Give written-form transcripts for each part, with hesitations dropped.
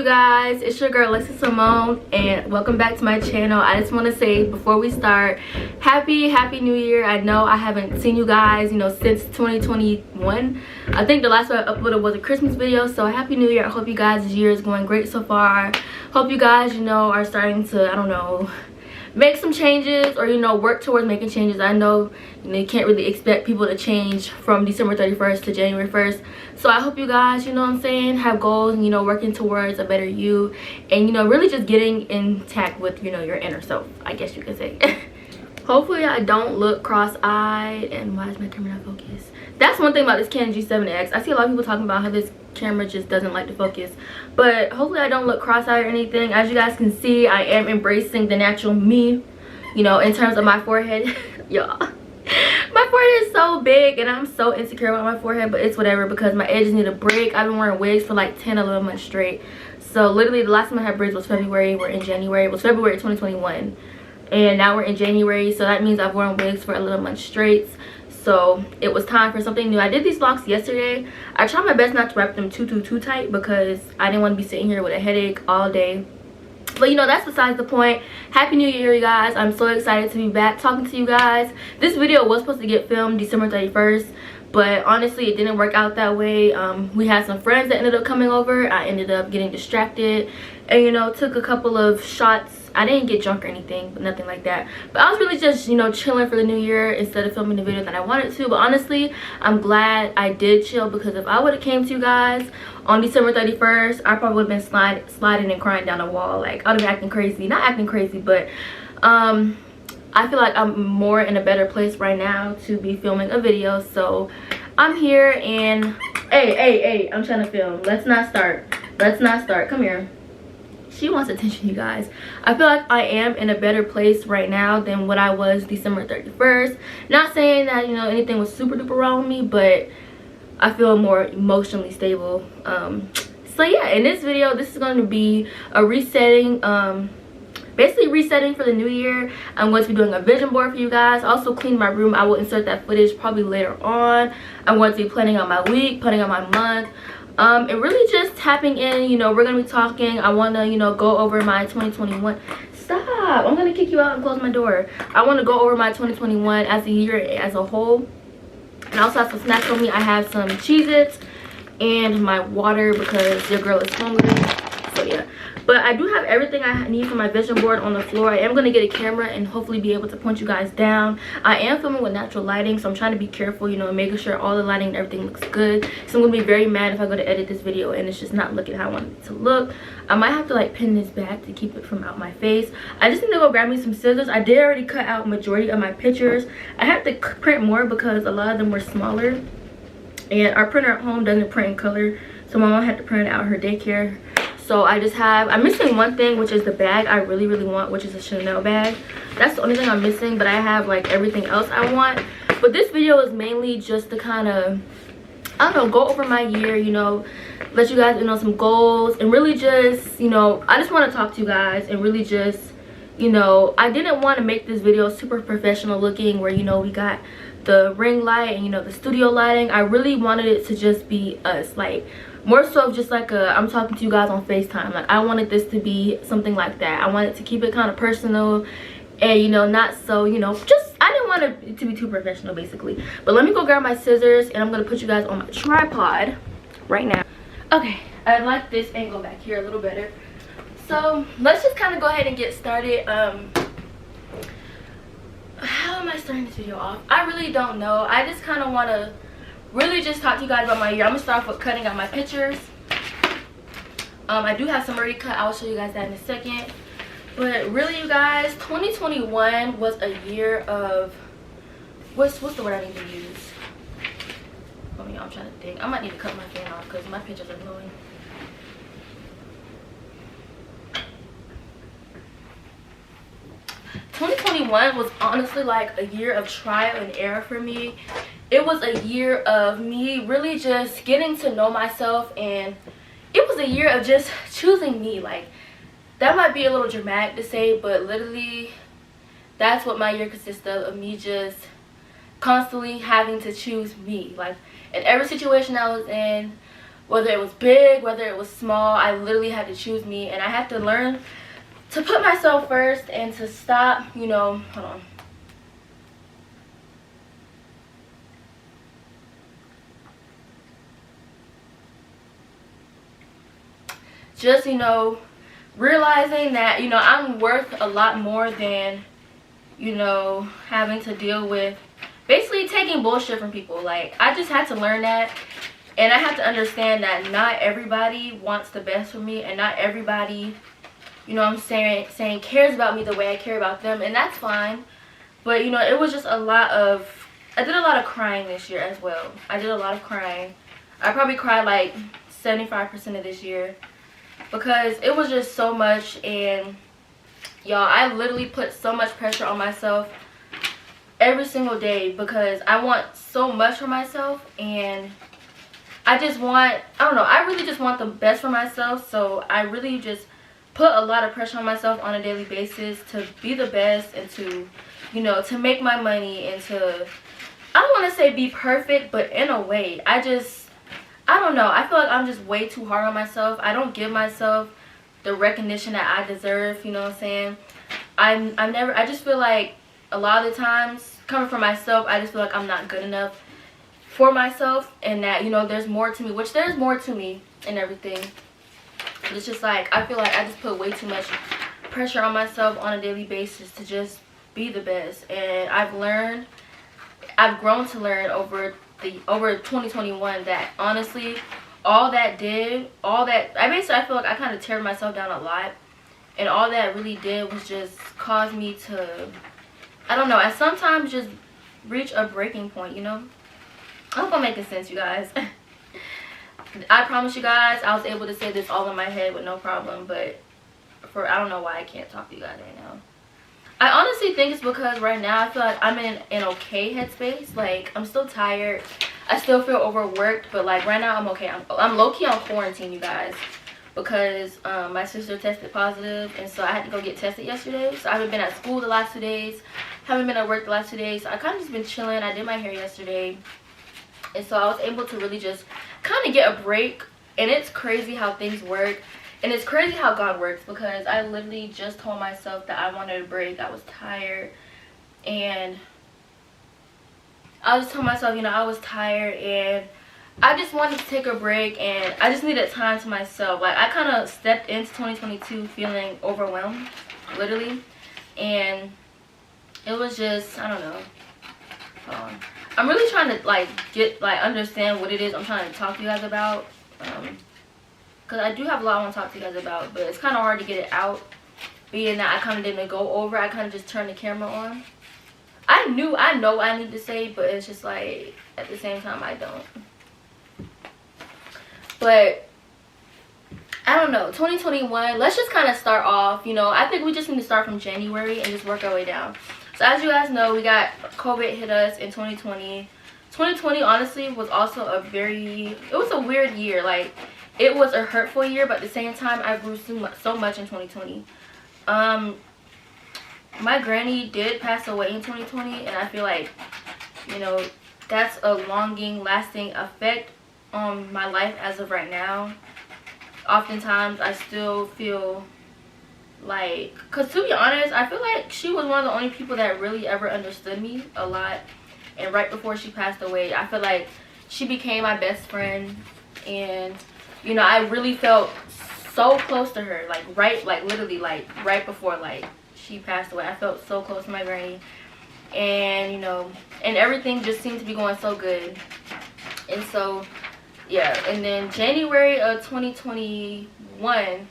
you guys? It's your girl Lexi Simone and welcome back to my channel. I just want to say before we start, happy new year. I know I haven't seen you guys since 2021. I think the last one I uploaded was a Christmas video, so happy new year. I hope you guys' year is going great so far. Hope you guys are starting to make some changes or work towards making changes. I know you can't really expect people to change from December 31st to January 1st, so I hope you guys have goals and working towards a better you, and really just getting intact with your inner self, I guess you could say. Hopefully I don't look cross-eyed. And why is my camera not focused? That's one thing about this Canon G7X. I see a lot of people talking about how this camera just doesn't like to focus, but hopefully I don't look cross-eyed or anything. As you guys can see, I am embracing the natural me, in terms of my forehead. Y'all, my forehead is so big and I'm so insecure about my forehead, but it's whatever because my edges need a break. I've been wearing wigs for like 10-11 months straight, so literally the last time I had braids was February. We're in January. It was February 2021 and now we're in January, so that means I've worn wigs for 11 months straight. So it was time for something new. I did these locks yesterday. I tried my best not to wrap them too tight because I didn't want to be sitting here with a headache all day. But that's besides the point. Happy new year, you guys. I'm so excited to be back talking to you guys. This video was supposed to get filmed December 31st, but honestly it didn't work out that way. We had some friends that ended up coming over. I ended up getting distracted and took a couple of shots. I didn't get drunk or anything, but nothing like that. But I was really just chilling for the new year instead of filming the video that I wanted to. But honestly, I'm glad I did chill, because if I would have came to you guys on December 31st, I probably would have been sliding and crying down the wall. Like, I would have been acting crazy. Not acting crazy, but I feel like I'm more in a better place right now to be filming a video. So I'm here and hey, I'm trying to film. Let's not start. Come here. She wants attention, you guys. I feel like I am in a better place right now than what I was December 31st. Not saying that anything was super duper wrong with me, but I feel more emotionally stable. So yeah, in this video, this is going to be a resetting, basically resetting for the new year. I'm going to be doing a vision board for you guys. Also clean my room. I will insert that footage probably later on. I'm going to be planning out my week, planning out my month, and really just tapping in. We're gonna be talking. I want to go over my 2021. Stop, I'm gonna kick you out and close my door. I want to go over my 2021 as a year as a whole, and I also have some snacks on me. I have some Cheez-Its and my water because your girl is hungry. So yeah, but I do have everything I need for my vision board on the floor. I am going to get a camera and hopefully be able to point you guys down. I am filming with natural lighting, so I'm trying to be careful, and making sure all the lighting and everything looks good. So I'm going to be very mad if I go to edit this video and it's just not looking how I want it to look. I might have to like pin this back to keep it from out my face. I just need to go grab me some scissors. I did already cut out majority of my pictures. I have to print more because a lot of them were smaller, and our printer at home doesn't print in color, so my mom had to print it out her daycare. So I'm missing one thing, which is the bag I really want, which is a Chanel bag. That's the only thing I'm missing, but I have like everything else I want. But this video is mainly just to kind of, I don't know, go over my year, let you guys know some goals, and really just, I just want to talk to you guys and really just, I didn't want to make this video super professional looking where, we got the ring light and, the studio lighting. I really wanted it to just be us, like, more so just like I'm talking to you guys on FaceTime. Like, I wanted this to be something like that. I wanted to keep it kind of personal and not so just, I didn't want it to be too professional basically. But let me go grab my scissors and I'm gonna put you guys on my tripod right now. Okay, I like this angle back here a little better. So let's just kind of go ahead and get started. How am I starting this video off? I really don't know. I just kind of want to really just talk to you guys about my year. I'm gonna start off with cutting out my pictures. I do have some already cut. I'll show you guys that in a second. But really, you guys, 2021 was a year of what's the word I need to use? I mean, I'm trying to think. I might need to cut my fan off because my pictures are blowing. '21 was honestly like a year of trial and error for me. It was a year of me really just getting to know myself, and it was a year of just choosing me. Like, that might be a little dramatic to say, but literally that's what my year consists of me just constantly having to choose me. Like, in every situation I was in, whether it was big, whether it was small. I literally had to choose me, and I had to learn to put myself first and to stop, you know, hold on. Just, you know, realizing that, you know, I'm worth a lot more than, you know, having to deal with basically taking bullshit from people. Like, I just had to learn that, and I have to understand that not everybody wants the best for me, and not everybody, you know what I'm saying, cares about me the way I care about them, and that's fine. But, you know, it was just a lot of, I did a lot of crying this year as well. I did a lot of crying. I probably cried like 75% of this year, because it was just so much. And y'all, I literally put so much pressure on myself every single day, because I want so much for myself, and I just want, I don't know, I really just want the best for myself. So I really just put a lot of pressure on myself on a daily basis to be the best, and to, you know, to make my money, and to, I don't want to say be perfect, but in a way, I don't know, I feel like I'm just way too hard on myself. I don't give myself the recognition that I deserve, you know what I'm saying. I just feel like a lot of the times, coming from myself, I just feel like I'm not good enough for myself, and that, you know, there's more to me, which there's more to me and everything. But it's just like, I feel like I just put way too much pressure on myself on a daily basis to just be the best. And I've grown to learn over 2021 that honestly, I feel like I kind of tear myself down a lot, and all that really did was just cause me to, I don't know, I sometimes just reach a breaking point, you know. I hope I'm making sense, you guys. I promise you guys, I was able to say this all in my head with no problem, but I don't know why I can't talk to you guys right now. I honestly think it's because right now I feel like I'm in an okay headspace. Like, I'm still tired, I still feel overworked, but like right now I'm okay. I'm low-key on quarantine, you guys, because my sister tested positive, and so I had to go get tested yesterday. So I haven't been at school the last 2 days, haven't been at work the last 2 days, so I kind of just been chilling. I did my hair yesterday, and so I was able to really just kind of get a break. And it's crazy how things work, and it's crazy how God works, because I literally just told myself that I wanted a break. I was tired, and I just told myself, you know, I was tired, and I just wanted to take a break, and I just needed time to myself. Like, I kind of stepped into 2022 feeling overwhelmed, literally, and it was just, I don't know. Hold on. I'm really trying to understand what it is I'm trying to talk to you guys about, because I do have a lot I want to talk to you guys about, but it's kind of hard to get it out, being that I kind of didn't go over. I kind of just turned the camera on. I know what I need to say, but it's just like, at the same time, I don't. But I don't know, 2021, let's just kind of start off, you know, I think we just need to start from January and just work our way down. So as you guys know, we got COVID hit us in 2020. 2020 honestly was also it was a weird year. Like, it was a hurtful year, but at the same time, I grew so much in 2020. My granny did pass away in 2020, and I feel like, you know, that's a lasting effect on my life as of right now. Oftentimes I still feel like, because to be honest, I feel like she was one of the only people that really ever understood me a lot. And right before she passed away, I feel like she became my best friend, and you know, I really felt so close to her, literally right before she passed away. I felt so close to my granny, and you know, and everything just seemed to be going so good. And so yeah, and then January of 2021,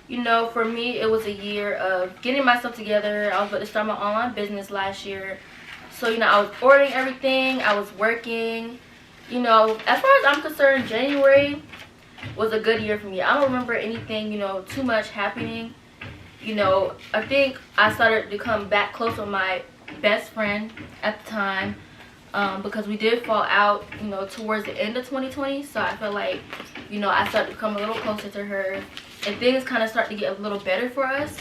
you know, for me, it was a year of getting myself together. I was about to start my online business last year, so you know, I was ordering everything, I was working. You know, as far as I'm concerned, January was a good year for me. I don't remember anything, you know, too much happening. You know, I think I started to come back close with my best friend at the time, because we did fall out, you know, towards the end of 2020. So I feel like, you know, I started to come a little closer to her, and things kind of start to get a little better for us.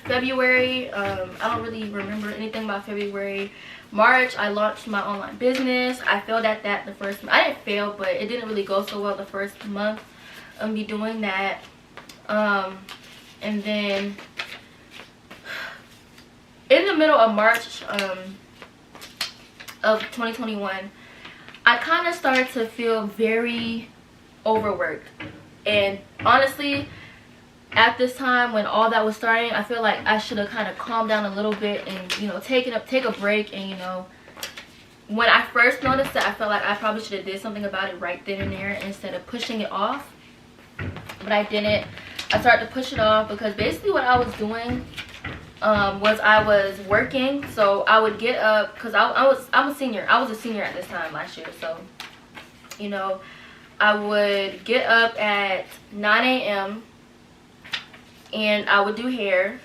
February, I don't really remember anything about February, March, I launched my online business. I failed at that the first month. I didn't fail, but it didn't really go so well the first month of me doing that. And then in the middle of March of 2021, I kind of started to feel very overworked. And honestly, at this time when all that was starting, I feel like I should have kind of calmed down a little bit and, you know, take a break. And, you know, when I first noticed that, I felt like I probably should have did something about it right then and there instead of pushing it off. But I didn't. I started to push it off because basically what I was doing was I was working. So I would get up because I'm a senior. I was a senior at this time last year. So, you know, I would get up at 9 a.m. and I would do hair.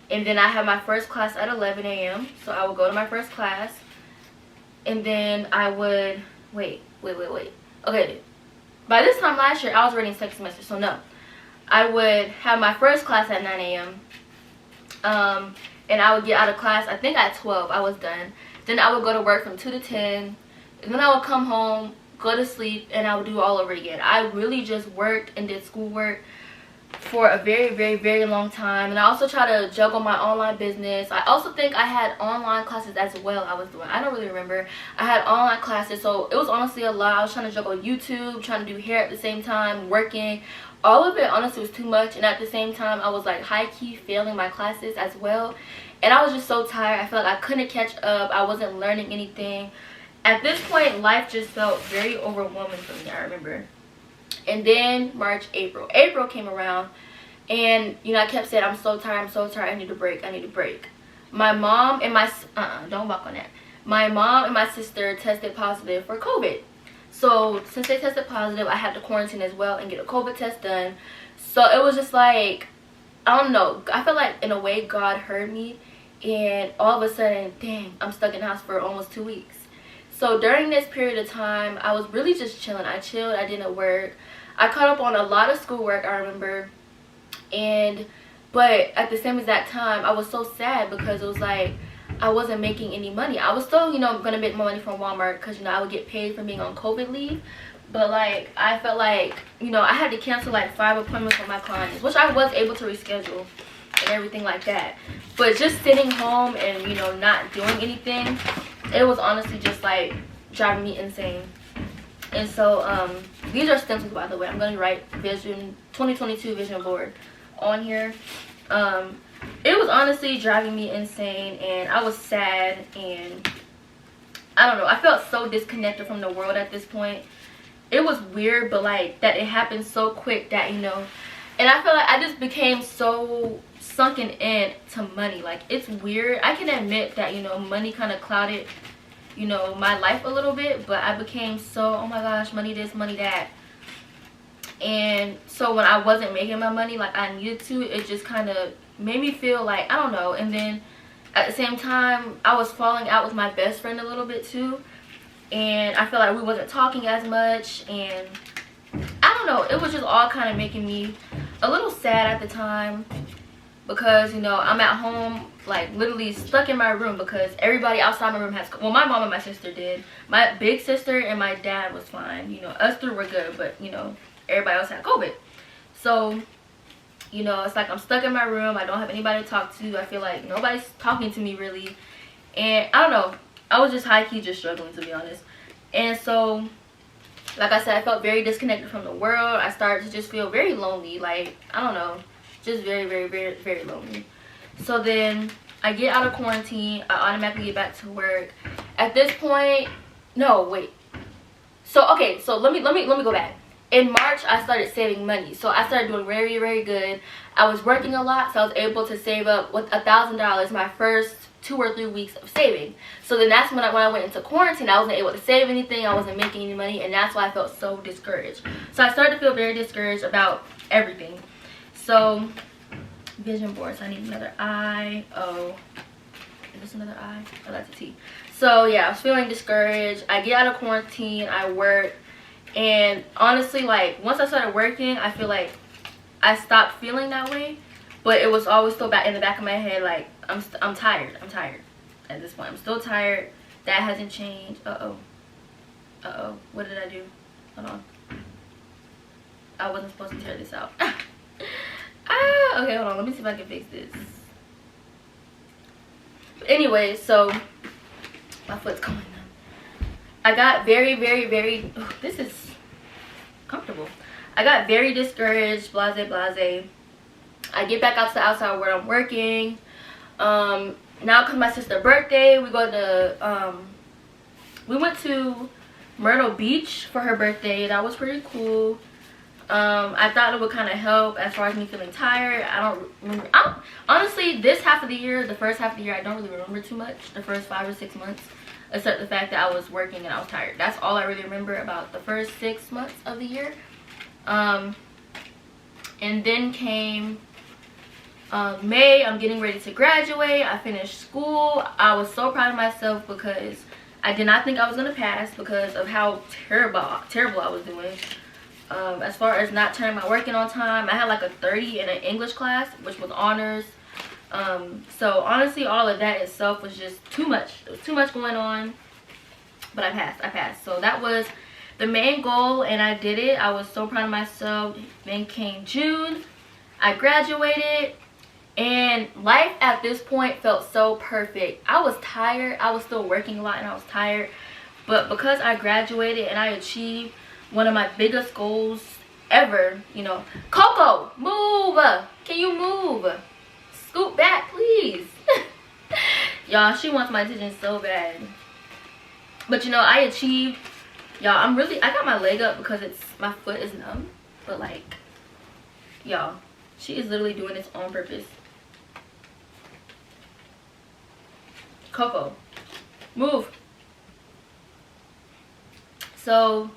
And then I had my first class at 11 a.m. So I would go to my first class. And then I would, wait. Okay, by this time last year, I was already in second semester, so no. I would have my first class at 9 a.m. And I would get out of class, I think at 12, I was done. Then I would go to work from 2 to 10. And then I would come home, go to sleep, and I would do it all over again. I really just worked and did schoolwork for a very long time. And I also try to juggle my online business. I also think I had online classes as well I was doing. I don't really remember. I had online classes, so it was honestly a lot. I was trying to juggle YouTube, trying to do hair at the same time, working. All of it honestly was too much, and at the same time I was like high-key failing my classes as well. And I was just so tired. I felt like I couldn't catch up. I wasn't learning anything. At this point, life just felt very overwhelming for me, I remember. And then March, April came around, and you know, I kept saying, I'm so tired, I need a break. My mom and my don't walk on that. My mom and my sister tested positive for COVID. So since they tested positive, I had to quarantine as well and get a COVID test done. So it was just like, I don't know, I feel like in a way God heard me, and all of a sudden, dang, I'm stuck in the house for almost 2 weeks. So during this period of time, I was really just chilling. I chilled, I didn't work. I caught up on a lot of schoolwork, I remember. But at the same exact time, I was so sad because it was like I wasn't making any money. I was still, you know, going to make more money from Walmart because, you know, I would get paid for being on COVID leave. But, like, I felt like, you know, I had to cancel, like, 5 appointments with my clients, which I was able to reschedule and everything like that. But just sitting home and, you know, not doing anything, it was honestly just, like, driving me insane. And so, these are stencils, by the way. I'm going to write 2022 vision board on here. It was honestly driving me insane, and I was sad, and I don't know, I felt so disconnected from the world at this point. It was weird, but like that it happened so quick that, you know, and I feel like I just became so sunken in to money. Like, it's weird. I can admit that, you know, money kind of clouded, you know, my life a little bit, but I became so, oh my gosh, money this, money that. And so when I wasn't making my money like I needed to, it just kind of made me feel like, I don't know. And then at the same time, I was falling out with my best friend a little bit too, and I feel like we wasn't talking as much, and I don't know, it was just all kind of making me a little sad at the time, because, you know, I'm at home, like, literally stuck in my room because everybody outside my room has, well, my mom and my sister did. My big sister and my dad was fine, you know, us three were good, but, you know, everybody else had COVID. So, you know, it's like I'm stuck in my room. I don't have anybody to talk to. I feel like nobody's talking to me really, and I don't know, I was just high-key just struggling, to be honest. And so, like I said, I felt very disconnected from the world. I started to just feel very lonely, like, I don't know, just very lonely. So then I get out of quarantine. I automatically get back to work. At this point, no, wait. So okay, so let me go back. In March, I started saving money. So I started doing very good. I was working a lot, so I was able to save up with $1,000 my first 2 or 3 weeks of saving. So then that's when I went into quarantine. I wasn't able to save anything. I wasn't making any money, and that's why I felt so discouraged. So I started to feel very discouraged about everything. So vision boards. I need another I. Oh, is this another I? Oh, that's a T. So yeah, I was feeling discouraged. I get out of quarantine. I work. And honestly, like, once I started working, I feel like I stopped feeling that way. But it was always still back in the back of my head, like, I'm tired. at this point. I'm still tired. That hasn't changed. What did I do? Hold on. I wasn't supposed to tear this out. Okay, hold on. Let me see if I can fix this. But anyway, so my foot's going numb. I got very, this is comfortable. I got very discouraged, blase. I get back out to the outside where I'm working. Now comes my sister's birthday. We went to Myrtle Beach for her birthday. That was pretty cool. I thought it would kind of help as far as me feeling tired. I don't remember. Honestly, this half of the year, the first half of the year, I don't really remember too much. The first 5 or 6 months, except the fact that I was working and I was tired. That's all I really remember about the first 6 months of the year. And then came May. I'm getting ready to graduate. I finished school. I was so proud of myself because I did not think I was going to pass because of how terrible I was doing. As far as not turning my work in on time, I had like a 30 in an English class, which was honors. So honestly, all of that itself was just too much. There was too much going on, but I passed. So that was the main goal, and I did it. I was so proud of myself. Then came June. I graduated, and life at this point felt so perfect. I was tired. I was still working a lot, and I was tired. But because I graduated and I achieved one of my biggest goals ever, you know. Coco, move! Can you move? Scoot back, please. Y'all, she wants my attention so bad. But you know, I achieved. Y'all, I got my leg up because my foot is numb. But like, y'all, she is literally doing this on purpose. Coco, move. So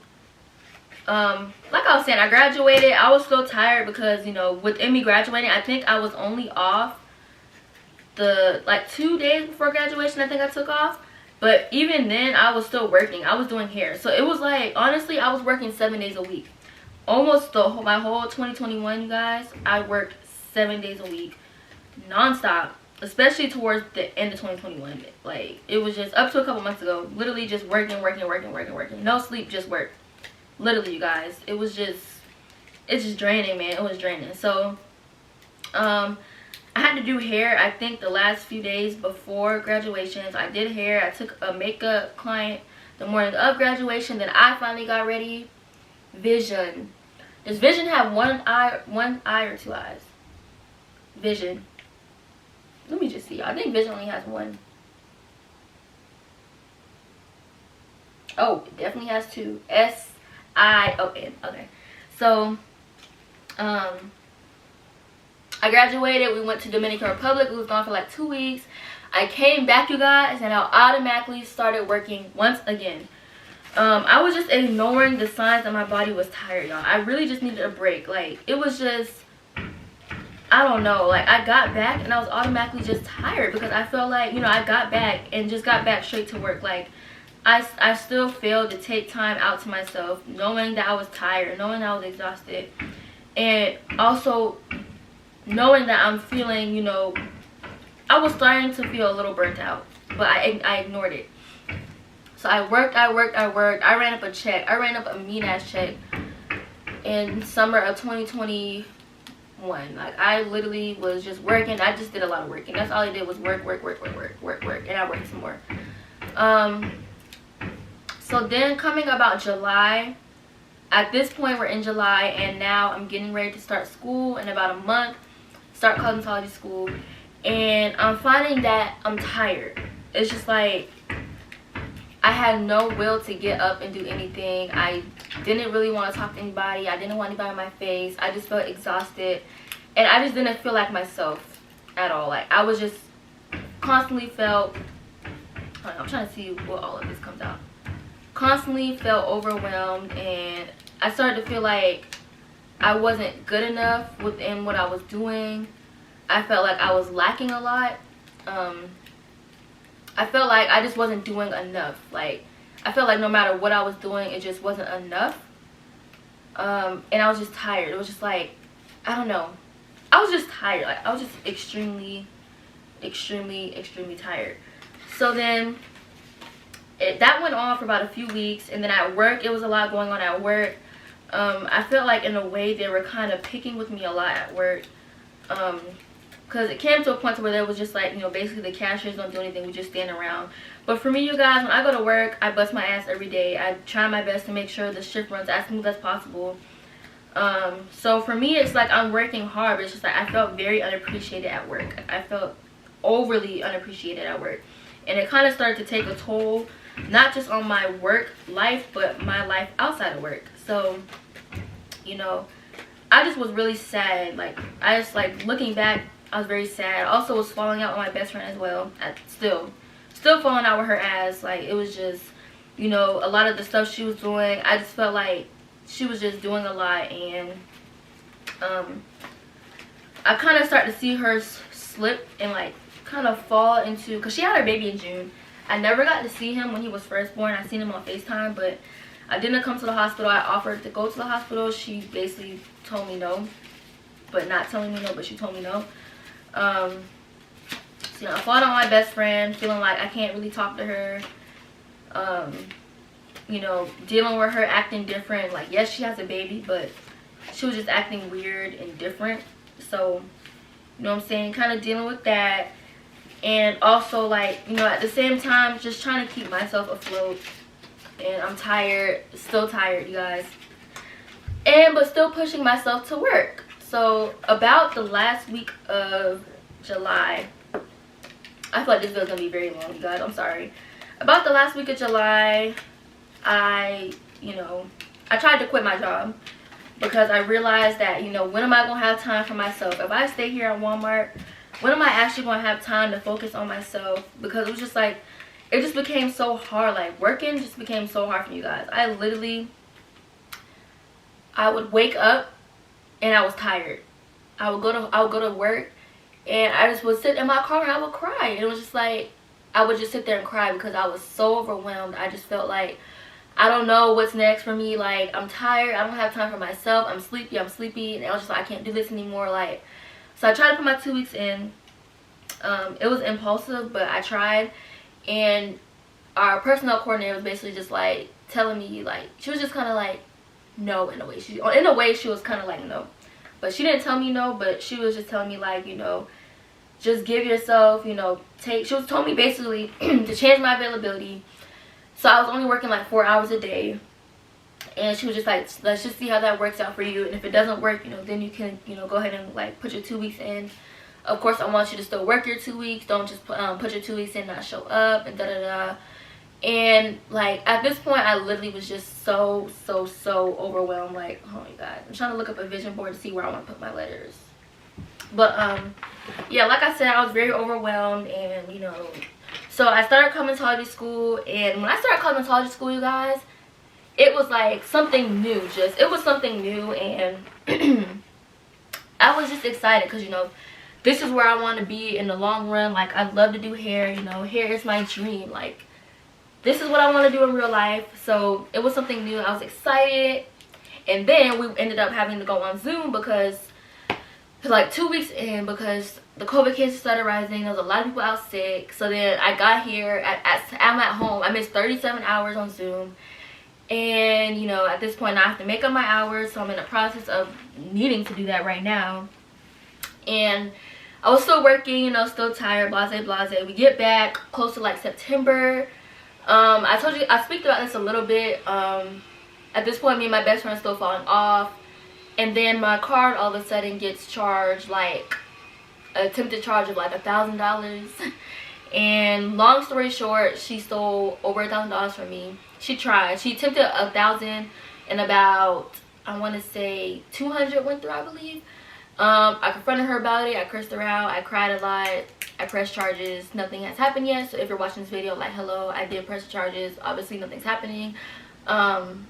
like I was saying, I graduated. I was so tired because, you know, within me graduating, I think I was only off like 2 days before graduation. I think I took off. But even then, I was still working. I was doing hair. So it was like, honestly, I was working 7 days a week. Almost my whole 2021, you guys, I worked 7 days a week nonstop, especially towards the end of 2021. Like, it was just up to a couple months ago, literally just working. No sleep, just work. Literally, you guys, it's just draining, man. It was draining. So I had to do hair. I think the last few days before graduations, I did hair. I took a makeup client the morning of graduation. Then I finally got ready. Vision. Does Vision have one eye or 2 eyes? Vision. Let me just see. I think Vision only has one. Oh, it definitely has 2. S-I-O-N. Okay. So, I graduated. We went to Dominican Republic. We was gone for like 2 weeks. I came back, you guys, and I automatically started working once again. I was just ignoring the signs that my body was tired, y'all. I really just needed a break. Like, it was just, I don't know. Like, I got back and I was automatically just tired because I felt like, you know, I got back and just got back straight to work. Like, I still failed to take time out to myself, knowing that I was tired, knowing that I was exhausted, and also knowing that I'm feeling, you know, I was starting to feel a little burnt out, but I ignored it. So I worked. I ran up a check. I ran up a mean-ass check in summer of 2021. Like, I literally was just working. I just did a lot of working. That's all I did was work. And I worked some more. So then coming about July, at this point we're in July, and now I'm getting ready to start school in about a month, start cosmetology school, and I'm finding that I'm tired. It's just like I had no will to get up and do anything. I didn't really want to talk to anybody. I didn't want anybody in my face. I just felt exhausted, and I just didn't feel like myself at all. Like, I was just constantly felt, I'm trying to see what all of this comes out. Constantly felt overwhelmed, and I started to feel like I wasn't good enough within what I was doing. I felt like I was lacking a lot. I felt like I just wasn't doing enough. Like, I felt like no matter what I was doing, it just wasn't enough. And I was just tired. It was just like, I don't know. I was just tired. Like, I was just extremely tired. So then that went on for about a few weeks, and then at work, it was a lot going on at work. I felt like in a way they were kind of picking with me a lot at work, because it came to a point where there was just like, you know, basically the cashiers don't do anything, we just stand around. But for me, you guys, when I go to work, I bust my ass every day. I try my best to make sure the shift runs as smooth as possible. So for me, it's like I'm working hard, but it's just like I felt very unappreciated at work. I felt overly unappreciated at work, and it kind of started to take a toll, not just on my work life, but my life outside of work. So, you know, I just was really sad. Like, I just, like, looking back, I was very sad. I also was falling out with my best friend as well. Still falling out with her ass. Like, it was just, you know, a lot of the stuff she was doing, I just felt like she was just doing a lot. And I kind of started to see her slip and, like, kind of fall into, because she had her baby in June. I never got to see him when he was first born. I seen him on FaceTime, but I didn't come to the hospital. I offered to go to the hospital. She basically told me no, but not telling me no, but she told me no. So, you know, I fought on my best friend, feeling like I can't really talk to her. You know, dealing with her acting different. Like, yes, she has a baby, but she was just acting weird and different. So, you know what I'm saying? Kind of dealing with that. And also, like, you know, at the same time, just trying to keep myself afloat. And I'm tired, still tired, you guys. But still pushing myself to work. So, about the last week of July, I feel like this video is going to be very long, you guys. I'm sorry. About the last week of July, I tried to quit my job. Because I realized that, you know, when am I going to have time for myself? If I stay here at Walmart, when am I actually going to have time to focus on myself? Because it was just like, it just became so hard. Like, working just became so hard for you guys. I would wake up and I was tired. I would go to work and I just would sit in my car and I would cry. And it was just like, I would just sit there and cry because I was so overwhelmed. I just felt like, I don't know what's next for me. Like, I'm tired. I don't have time for myself. I'm sleepy. And I was just like, I can't do this anymore. Like, so I tried to put my 2 weeks in. It was impulsive, but I tried. And our personnel coordinator was basically just like telling me, like, she was just kind of like, no, in a way. In a way, she was kind of like, no. But she didn't tell me no, but she was just telling me, like, you know, just give yourself, you know, she was told me basically to change my availability. So I was only working like 4 hours a day. And she was just like, let's just see how that works out for you. And if it doesn't work, you know, then you can, you know, go ahead and like put your 2 weeks in. Of course, I want you to still work your 2 weeks. Don't just put your 2 weeks in, not show up, and da-da-da. And like, at this point, I literally was just so overwhelmed. Like, oh my God. I'm trying to look up a vision board to see where I want to put my letters. But, yeah, like I said, I was very overwhelmed. And, you know, so I started cosmetology school. And when I started cosmetology school, you guys, it was like something new. It was something new. And I was just excited because, you know, this is where I want to be in the long run. Like, I'd love to do hair. You know, hair is my dream. Like, this is what I want to do in real life. So it was something new. I was excited. And then we ended up having to go on Zoom because like 2 weeks in, because the COVID cases started rising. There was a lot of people out sick. So then I got here. I'm at home. I missed 37 hours on Zoom. And, you know, at this point, I have to make up my hours. So I'm in the process of needing to do that right now. And I was still working, you know, still tired, blase. We get back close to like September. I told you, I speak about this a little bit. At this point, me and my best friend are still falling off. And then my card all of a sudden gets charged, like, attempted charge of like $1,000. And long story short, she stole over $1,000 from me. She tried. She attempted $1,000 and about, I want to say 200 went through, I believe. I confronted her about it. I cursed her out. I cried a lot. I pressed charges. Nothing has happened yet. So if you're watching this video, like, hello, I did press charges. Obviously, nothing's happening. And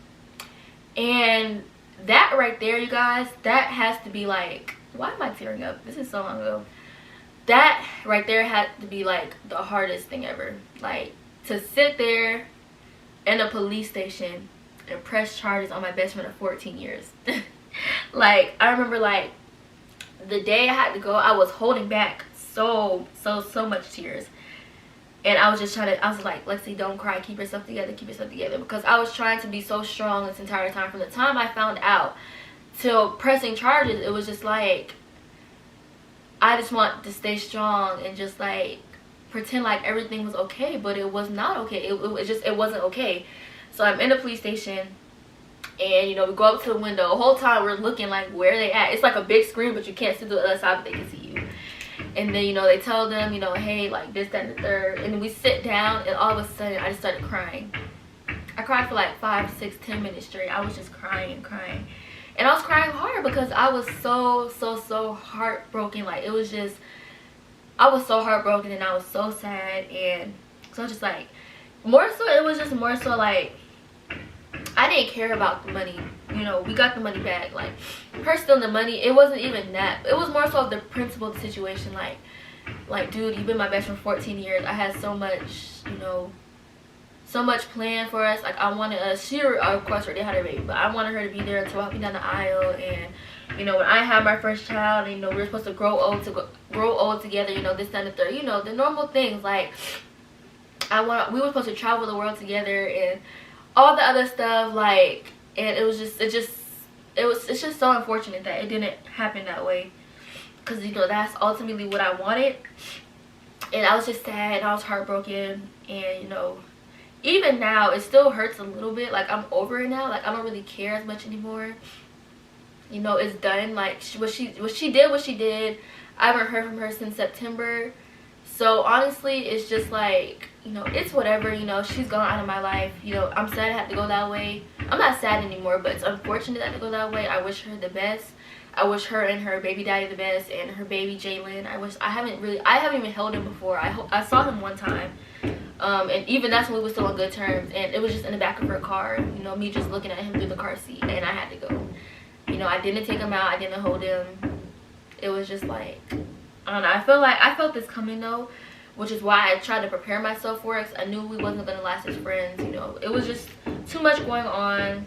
that right there, you guys, that has to be like, why am I tearing up? This is so long ago. That right there had to be like the hardest thing ever. Like, to sit there in a police station and press charges on my best friend of 14 years. Like, I remember, like, the day I had to go, I was holding back so much tears. And I was just trying to, I was like, Lexi, don't cry, keep yourself together, because I was trying to be so strong this entire time. From the time I found out till pressing charges, it was just like, I just want to stay strong and just like pretend like everything was okay, but it was not okay. It wasn't okay. So I'm in the police station, and you know, we go up to the window. The whole time we're looking like, where they at? It's like a big screen, but you can't see the other side, but they can see you. And then, you know, they tell them, you know, hey, like this, that, and the third. And then we sit down, and all of a sudden I just started crying. I cried for like 5, 6, 10 minutes straight. I was just crying and crying. And I was crying hard because I was so heartbroken. Like, it was just, I was so heartbroken, and I was so sad. And so just like, more so, it was just more so like, I didn't care about the money. You know, we got the money back. Like, her stealing the money, it wasn't even that. It was more so of the principle of the situation. Like, dude, you've been my best friend for 14 years. I had so much, you know, so much planned for us. Like, I wanted us, she of course already had her baby, but I wanted her to be there to walk me down the aisle. And you know, when I had my first child, and you know, we were supposed to grow old together, you know, this, that, and the third, you know, the normal things. Like, we were supposed to travel the world together and all the other stuff. Like, and it's just so unfortunate that it didn't happen that way, because you know, that's ultimately what I wanted. And I was just sad, and I was heartbroken. And you know, even now it still hurts a little bit. Like, I'm over it now. Like, I don't really care as much anymore. You know, it's done. Like, what she did. I haven't heard from her since September. So honestly, it's just like, you know, it's whatever. You know, she's gone out of my life. You know, I'm sad it had to go that way. I'm not sad anymore, but it's unfortunate that it had to go that way. I wish her the best. I wish her and her baby daddy the best, and her baby Jalen. I haven't even held him before. I saw him one time, and even that's when we were still on good terms, and it was just in the back of her car. You know, me just looking at him through the car seat, and I had to go. You know, I didn't take him out. I didn't hold him. It was just like, I don't know. I felt this coming though, which is why I tried to prepare myself for it, because I knew we wasn't gonna last as friends. You know, it was just too much going on.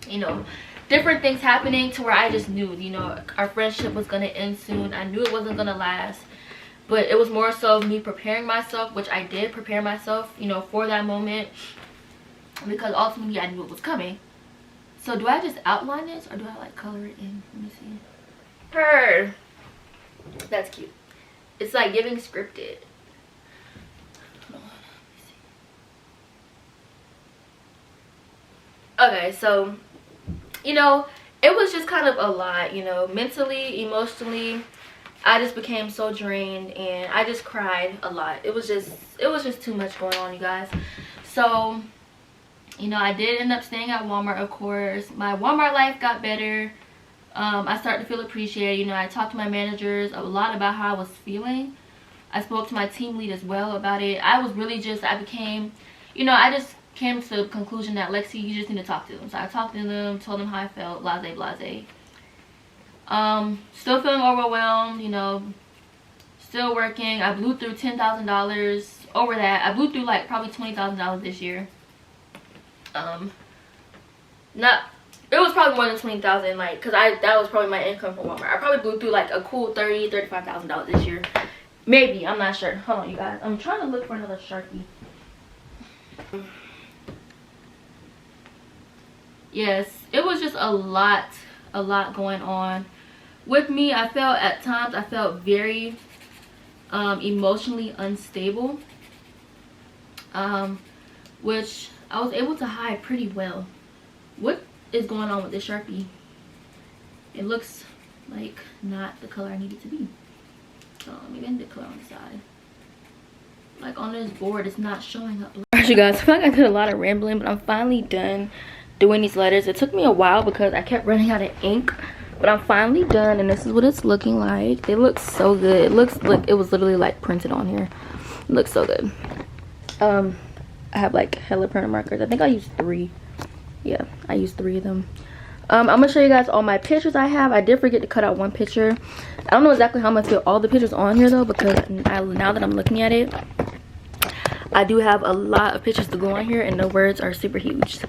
You know, different things happening to where I just knew, you know, our friendship was gonna end soon. I knew it wasn't gonna last, but it was more so me preparing myself, which I did prepare myself, you know, for that moment, because ultimately I knew it was coming. So do I just outline this, or do I like color it in? Let me see. Her. That's cute. It's like giving scripted. Okay, so, you know, it was just kind of a lot, you know, mentally, emotionally. I just became so drained, and I just cried a lot. It was just too much going on, you guys. So, you know, I did end up staying at Walmart, of course. My Walmart life got better. I started to feel appreciated. You know, I talked to my managers a lot about how I was feeling. I spoke to my team lead as well about it. I became, you know, I just came to the conclusion that, Lexi, you just need to talk to them. So I talked to them, told them how I felt, blase. Still feeling overwhelmed, you know, still working. I blew through $10,000 over that. I blew through like probably $20,000 this year. It was probably more than $20,000, like, because that was probably my income from Walmart. I probably blew through like a cool $35,000 this year. Maybe, I'm not sure. Hold on, you guys. I'm trying to look for another Sharpie. Yes, it was just a lot going on with me. At times I felt very emotionally unstable, which I was able to hide pretty well. What is going on with this Sharpie? It looks like not the color I need it to be. So let me bend the color on the side. Like on this board, it's not showing up. Alright, you guys, I feel like I did a lot of rambling, but I'm finally done doing these letters. It took me a while because I kept running out of ink, but I'm finally done, and this is what it's looking like. It looks so good. It looks like it was literally like printed on here. It looks so good. I have like hella printer markers. I think I used 3. Yeah, I used 3 of them. I'm gonna show you guys all my pictures I have. I did forget to cut out one picture. I don't know exactly how I'm gonna fit all the pictures on here though, because now that I'm looking at it, I do have a lot of pictures to go on here, and the words are super huge.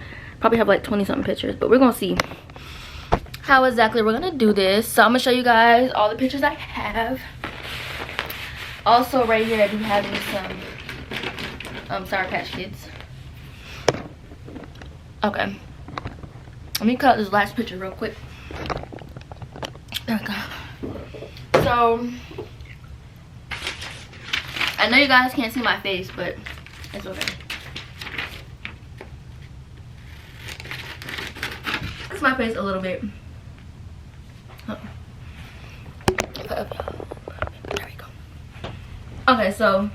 Probably have like 20 something pictures, but we're gonna see how exactly we're gonna do this. So I'm gonna show you guys all the pictures I have. Also right here I do have some Sour Patch Kids. Okay, let me cut this last picture real quick. There we go. So I know you guys can't see my face, but it's okay. It's my face a little bit. There we go. Okay, so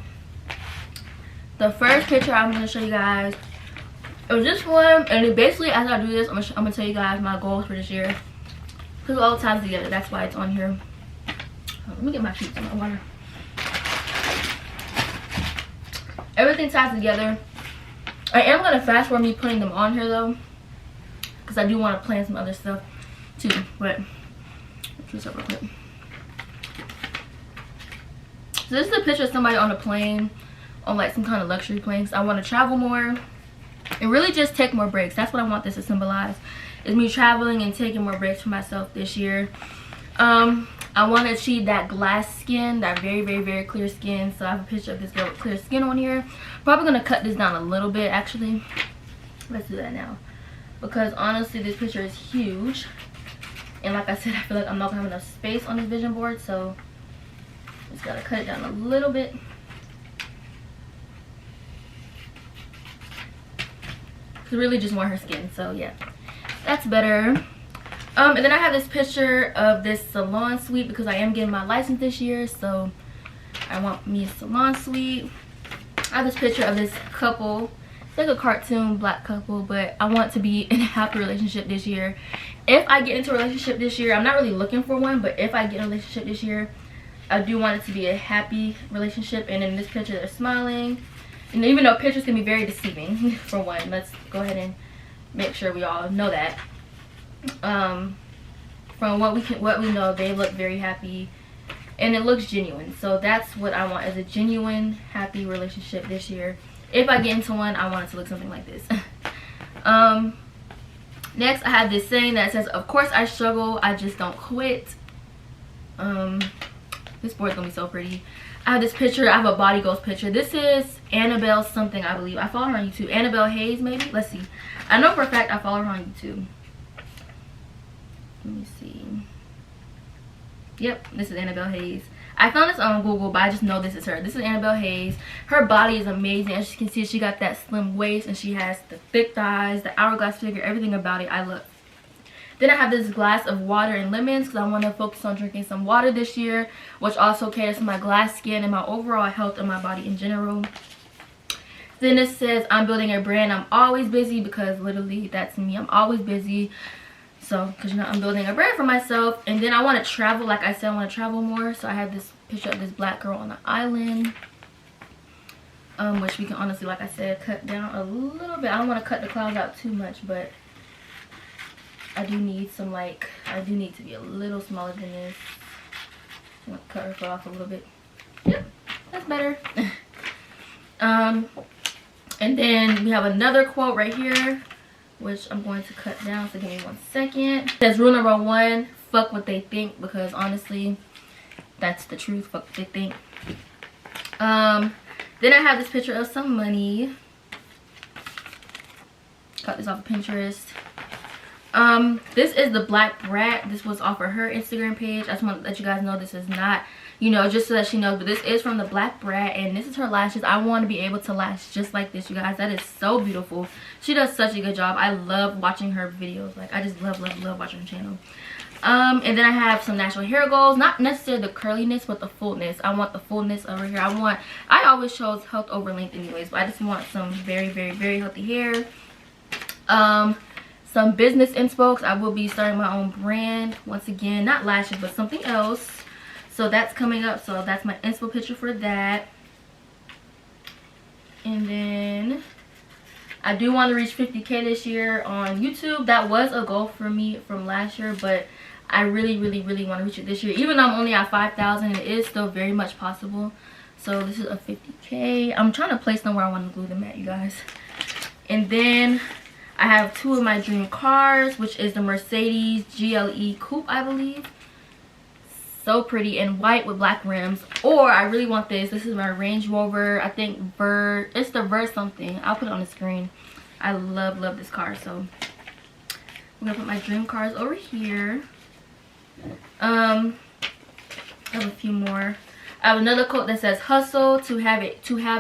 the first picture I'm going to show you guys, it was this one, and it basically, as I do this, I'm gonna tell you guys my goals for this year. Because it all ties together, that's why it's on here. Let me get my sheets and my water. Everything ties together. I am gonna fast forward me putting them on here though, because I do want to plan some other stuff too. But let's do this up real quick. So this is a picture of somebody on a plane, on like some kind of luxury plane. So I want to travel more and really just take more breaks. That's what I want this to symbolize, is me traveling and taking more breaks for myself this year. I want to achieve that glass skin, that very, very, very clear skin. So I have a picture of this girl with clear skin on here. Probably going to cut this down a little bit actually. Let's do that now, because honestly this picture is huge, and like I said, I feel like I'm not going to have enough space on this vision board, so just got to cut it down a little bit. I really just want her skin, so yeah, that's better. And then I have this picture of this salon suite, because I am getting my license this year, so I want me a salon suite. I have this picture of this couple. It's like a cartoon black couple, but I want to be in a happy relationship this year. If I get into a relationship this year, I'm not really looking for one, but if I get in a relationship this year, I do want it to be a happy relationship. And in this picture, they're smiling. And even though pictures can be very deceiving, for one, let's go ahead and make sure we all know that. From what we know, they look very happy, and it looks genuine. So that's what I want, is a genuine, happy relationship this year. If I get into one, I want it to look something like this. Next, I have this saying that says, "Of course I struggle, I just don't quit." This board's gonna be so pretty. I have this picture. I have a body goals picture. This is Annabelle something, I believe. I follow her on YouTube. Annabelle Hayes, maybe. Let's see. I know for a fact I follow her on YouTube. Let me see. Yep, this is Annabelle Hayes. I found this on Google, but I just know this is her. This is Annabelle Hayes. Her body is amazing. As you can see, she got that slim waist, and she has the thick thighs, the hourglass figure, everything about it I love. Then I have this glass of water and lemons, because I want to focus on drinking some water this year, which also caters to my glass skin and my overall health of my body in general. Then it says, "I'm building a brand. I'm always busy," because literally that's me. I'm always busy. So, because you know, I'm building a brand for myself. And then I want to travel. Like I said, I want to travel more. So I have this picture of this black girl on an island, which we can honestly, like I said, cut down a little bit. I don't want to cut the clouds out too much, but I do need some, like, I do need to be a little smaller than this. I'm going to cut her foot off a little bit. Yep, that's better. And then we have another quote right here, which I'm going to cut down, so give me 1 second. It says, "Rule number 1, fuck what they think," because honestly, that's the truth. Fuck what they think. Then I have this picture of some money. Got this off of Pinterest. This is the Black Brat. This was off of her Instagram page. I just want to let you guys know this is not, you know, just so that she knows, but this is from the Black Brat, and this is her lashes. I want to be able to lash just like this, you guys. That is so beautiful. She does such a good job. I love watching her videos. Like, I just love watching her channel. And then I have some natural hair goals, not necessarily the curliness, but the fullness. I want the fullness over here. I always chose health over length anyways, but I just want some very, very, very healthy hair. Some business inspo, because I will be starting my own brand once again, not lashes but something else. So that's coming up, so that's my inspo picture for that. And then I do want to reach 50K this year on YouTube. That was a goal for me from last year, but I really, really, really want to reach it this year. Even though I'm only at 5,000, it is still very much possible. So this is a 50K. I'm trying to place them where I want to glue them at, you guys. And then I have 2 of my dream cars, which is the Mercedes GLE Coupe, I believe. so pretty in white with black rims. Or I really want this. This is my Range Rover, I think it's the Ver something. I'll put it on the screen. I love this car. So I'm gonna put my dream cars over here. I have a few more. I have another quote that says, hustle to have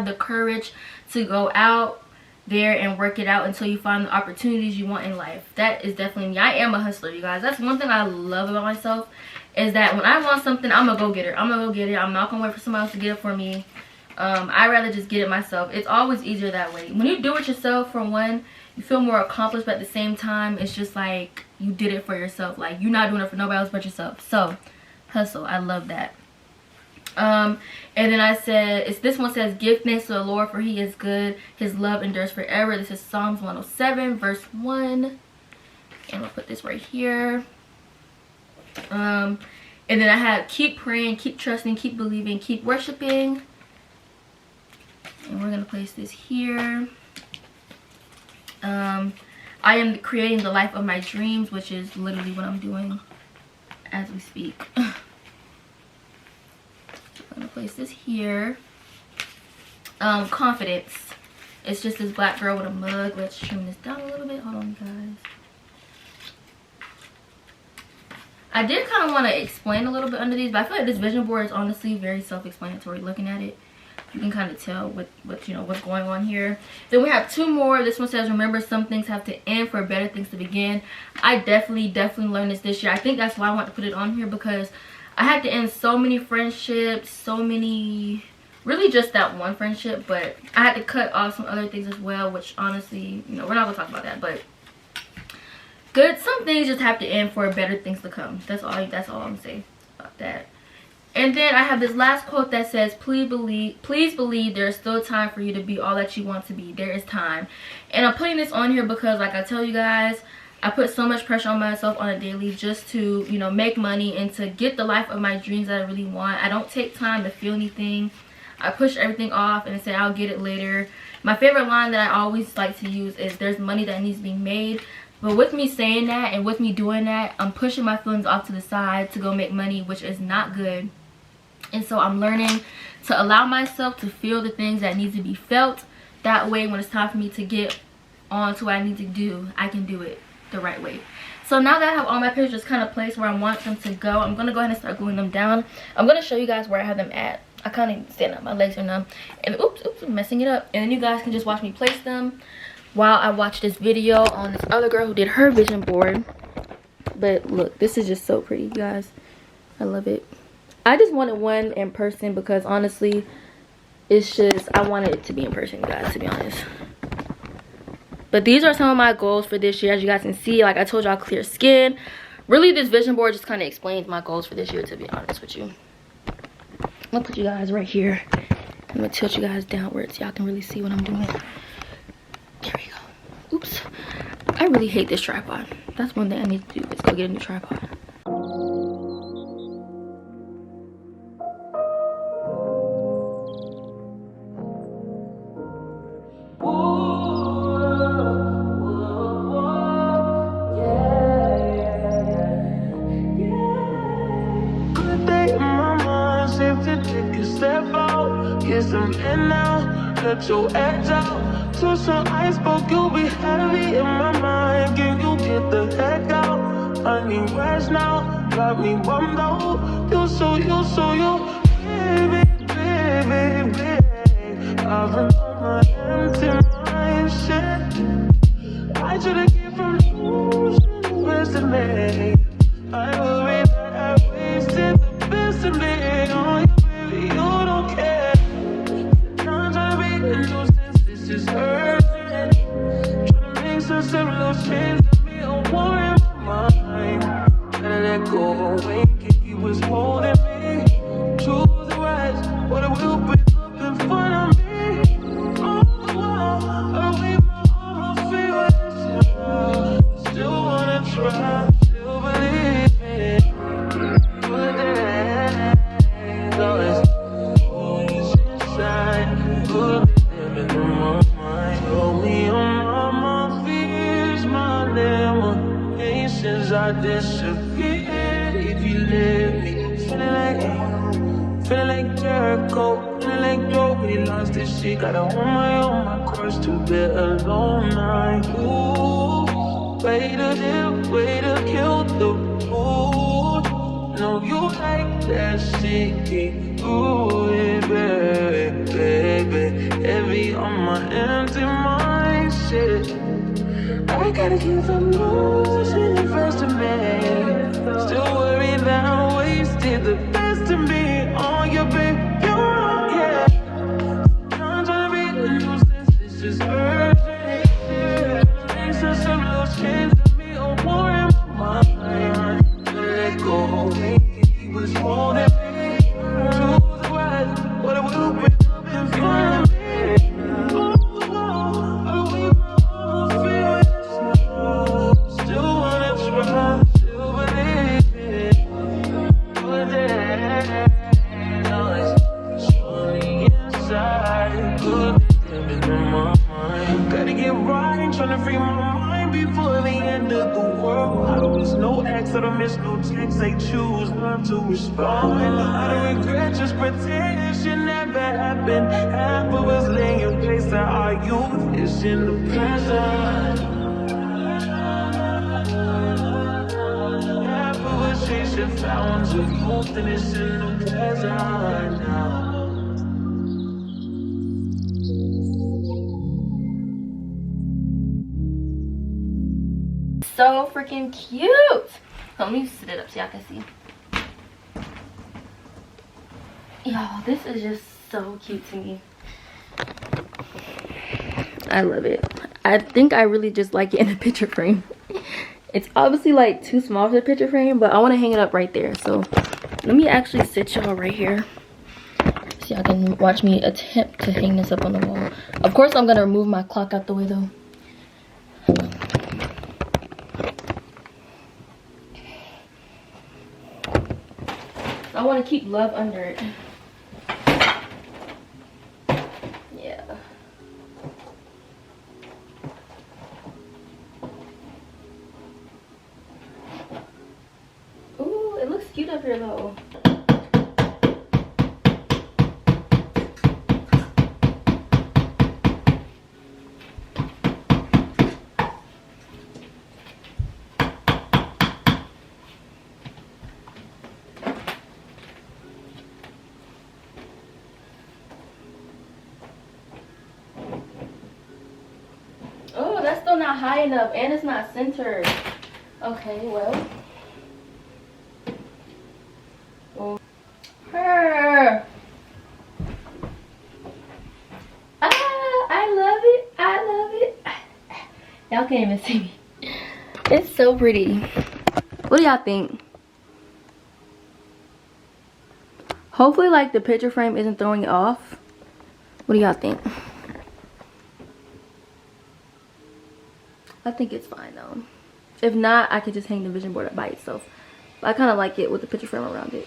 the courage to go out there and work it out until you find the opportunities you want in life. That is definitely me. I am a hustler, you guys. That's one thing I love about myself, is that when I want something, I'm gonna go get it. I'm not gonna wait for somebody else to get it for me. I'd rather just get it myself. It's always easier that way. When you do it yourself, for one, you feel more accomplished, but at the same time, it's just like you did it for yourself. Like, you're not doing it for nobody else but yourself. So hustle, I love that. And then I said, this one says, give thanks to the Lord, for he is good, his love endures forever. This is Psalms 107 verse 1, and I'll put this right here. And then I have, keep praying, keep trusting, keep believing, keep worshiping, and we're gonna place this here. I am creating the life of my dreams, which is literally what I'm doing as we speak. I'm gonna place this here. Confidence. It's just this black girl with a mug. Let's trim this down a little bit. Hold on, guys. I did kind of want to explain a little bit under these, but I feel like this vision board is honestly very self-explanatory. Looking at it, you can kind of tell what's going on here. Then we have two more. This one says, remember, some things have to end for better things to begin. I definitely learned this year. I think that's why I want to put it on here, because I had to end so many friendships, so many, really just that one friendship, but I had to cut off some other things as well, which honestly, we're not gonna talk about that, but some things just have to end for better things to come. That's all I'm gonna say about that. And then I have this last quote that says, please believe there is still time for you to be all that you want to be. There is time. And I'm putting this on here because, like I tell you guys, I put so much pressure on myself on a daily just to, make money and to get the life of my dreams that I really want. I don't take time to feel anything. I push everything off and say I'll get it later. My favorite line that I always like to use is, there's money that needs to be made. But with me saying that and with me doing that, I'm pushing my feelings off to the side to go make money, which is not good. And so I'm learning to allow myself to feel the things that need to be felt. That way, when it's time for me to get on to what I need to do, I can do it the right way. So now that I have all my pictures kind of placed where I want them to go, I'm going to go ahead and start gluing them down. I'm going to show you guys where I have them at. I can't even stand up. My legs are numb. And oops, I'm messing it up. And then you guys can just watch me place them while I watch this video on this other girl who did her vision board. But look, this is just so pretty, you guys. I love it. I just wanted one in person because honestly, it's just, I wanted it to be in person, guys, to be honest. But these are some of my goals for this year. As you guys can see, like I told y'all, clear skin. Really, this vision board just kind of explains my goals for this year, to be honest with you. I'm gonna put you guys right here. I'm gonna tilt you guys downwards so y'all can really see what I'm doing. There we go. Oops. I really hate this tripod. That's one thing I need to do, is go get a new tripod. Cut your edge out to some iceberg, you'll be heavy in my mind. Can you get the heck out? I need rest now, got me bummed out. You baby. I've been on my empty mind, shit. I should've came from losing the best of me. I worry that I wasted the best of me on you, baby, you don't care. This is urgent. Trying to make some little change to me. I want in my mind. Gotta let go of a wink if you was holding me. Choose the right, but it will bring up in front of me. All the while, I wait my arms feel it. Still wanna try, still believe it. But then, always inside. Good. I disappear if you let me. Feeling like Feeling like Jericho, feeling like Joe, but he lost his shit. Got on my cross to bear alone night. Ooh, way to kill the mood. No, you like that shit. Ooh, yeah, baby, heavy on my empty mind, shit. I gotta keep the moves in the first of May. Still worried that I wasted the best of me on your baby. You're wrong, yeah. I'm trying to be a nuisance, it's just urgent. Thanks to some loose change to me, a war in my mind. Let go, he was holding me to the right, but it will bring up in front of me. Gotta get right, trying to free my mind before the end of the world. I don't miss no ex, I don't miss no text. They choose not to respond. I don't regret, just pretend it should never happen. Half of us laying in place that our youth is in the present. Half of us chasing fountains of youth and it's in the present now. So freaking cute. Let me sit it up so y'all can see. Y'all, this is just so cute to me. I love it. I think I really just like it in a picture frame. It's obviously like too small for the picture frame, but I want to hang it up right there. So let me actually sit y'all right here so y'all can watch me attempt to hang this up on the wall. Of course, I'm gonna remove my clock out the way though. I want to keep love under it. Yeah. Ooh, it looks cute up here though. Oh, that's still not high enough and it's not centered. Okay, well. Oh. Her. Ah, I love it. I love it. Y'all can't even see me. It's so pretty. What do y'all think? Hopefully like the picture frame isn't throwing it off. What do y'all think? I think it's fine though. If not, I could just hang the vision board up by itself. But I kind of like it with the picture frame around it.